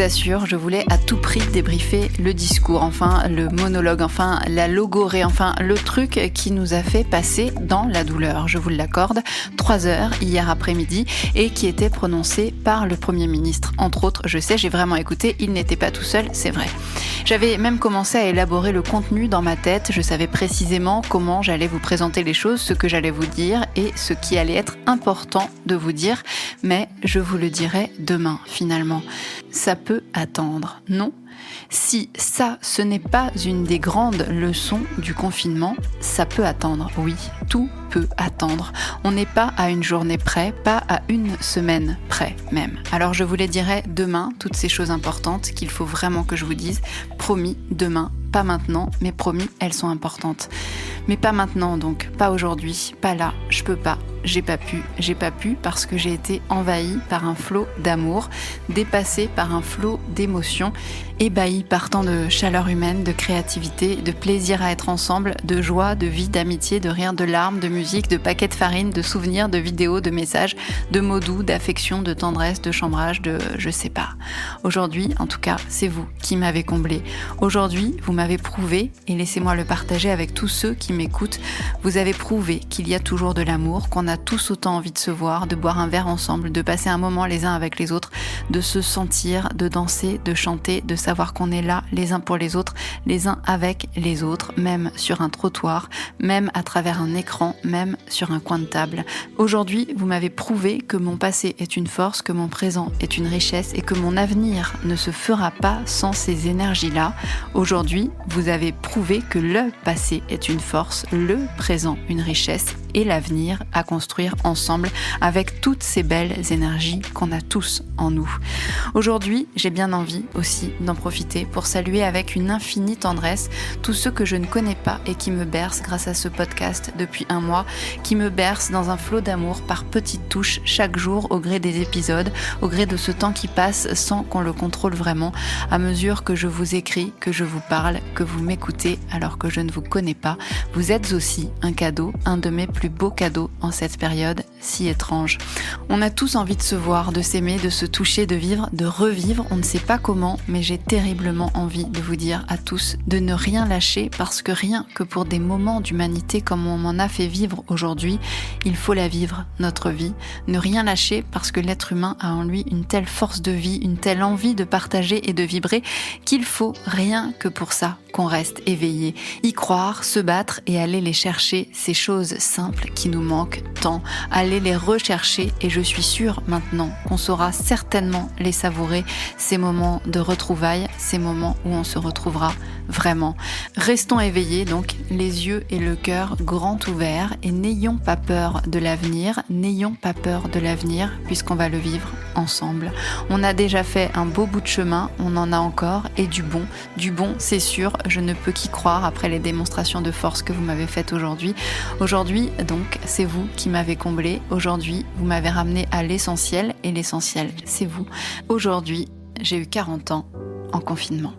vous assure, je voulais à tout prix débriefer le discours, enfin le monologue, enfin la logorée, enfin le truc qui nous a fait passer dans la douleur, je vous l'accorde, 3 heures hier après-midi et qui était prononcé par le Premier ministre. Entre autres, je sais, j'ai vraiment écouté, il n'était pas tout seul, c'est vrai. J'avais même commencé à élaborer le contenu dans ma tête, je savais précisément comment j'allais vous présenter les choses, ce que j'allais vous dire et ce qui allait être important de vous dire, mais je vous le dirai demain finalement. Ça peut attendre, non ? Si ça, ce n'est pas une des grandes leçons du confinement, ça peut attendre, oui, tout peut attendre. On n'est pas à une journée près, pas à une semaine près même. Alors je vous les dirai demain, toutes ces choses importantes qu'il faut vraiment que je vous dise. Promis, demain, pas maintenant, mais promis, elles sont importantes. Mais pas maintenant donc, pas aujourd'hui, pas là, je peux pas. J'ai pas pu parce que j'ai été envahie par un flot d'amour, dépassée par un flot d'émotions, ébahie par tant de chaleur humaine, de créativité, de plaisir à être ensemble, de joie, de vie, d'amitié, de rire, de larmes, de musique, de paquets de farine, de souvenirs, de vidéos, de messages, de mots doux, d'affection, de tendresse, de chambrage, de je sais pas. Aujourd'hui, en tout cas, c'est vous qui m'avez comblé. Aujourd'hui, vous m'avez prouvé, et laissez-moi le partager avec tous ceux qui m'écoutent, vous avez prouvé qu'il y a toujours de l'amour, qu'on a tous autant envie de se voir, de boire un verre ensemble, de passer un moment les uns avec les autres, de se sentir, de danser, de chanter, de savoir qu'on est là les uns pour les autres, les uns avec les autres, même sur un trottoir, même à travers un écran, même sur un coin de table. Aujourd'hui, vous m'avez prouvé que mon passé est une force, que mon présent est une richesse et que mon avenir ne se fera pas sans ces énergies-là. Aujourd'hui, vous avez prouvé que le passé est une force, le présent une richesse et l'avenir à construire ensemble avec toutes ces belles énergies qu'on a tous en nous. Aujourd'hui, j'ai bien envie aussi d'en profiter pour saluer avec une infinie tendresse tous ceux que je ne connais pas et qui me bercent grâce à ce podcast depuis 1 mois, qui me bercent dans un flot d'amour par petites touches chaque jour au gré des épisodes, au gré de ce temps qui passe sans qu'on le contrôle vraiment, à mesure que je vous écris, que je vous parle, que vous m'écoutez alors que je ne vous connais pas. Vous êtes aussi un cadeau, un de mes plus beaux cadeaux en cette période si étrange. On a tous envie de se voir, de s'aimer, de se toucher, de vivre, de revivre, on ne sait pas comment, mais j'ai terriblement envie de vous dire à tous de ne rien lâcher parce que rien que pour des moments d'humanité comme on m'en a fait vivre aujourd'hui, il faut la vivre, notre vie. Ne rien lâcher parce que l'être humain a en lui une telle force de vie, une telle envie de partager et de vibrer qu'il faut rien que pour ça qu'on reste éveillé, y croire, se battre et aller les chercher, ces choses simples qui nous manquent tant, aller les rechercher et je suis sûre maintenant qu'on saura certainement les savourer, ces moments de retrouvailles, ces moments où on se retrouvera vraiment. Restons éveillés donc, les yeux et le cœur grands ouverts et n'ayons pas peur de l'avenir, puisqu'on va le vivre ensemble. On a déjà fait un beau bout de chemin, on en a encore et du bon c'est sûr, je ne peux qu'y croire après les démonstrations de force que vous m'avez faites aujourd'hui. Aujourd'hui donc c'est vous qui m'avez comblé, aujourd'hui vous m'avez ramené à l'essentiel et l'essentiel c'est vous. Aujourd'hui j'ai eu 40 ans en confinement.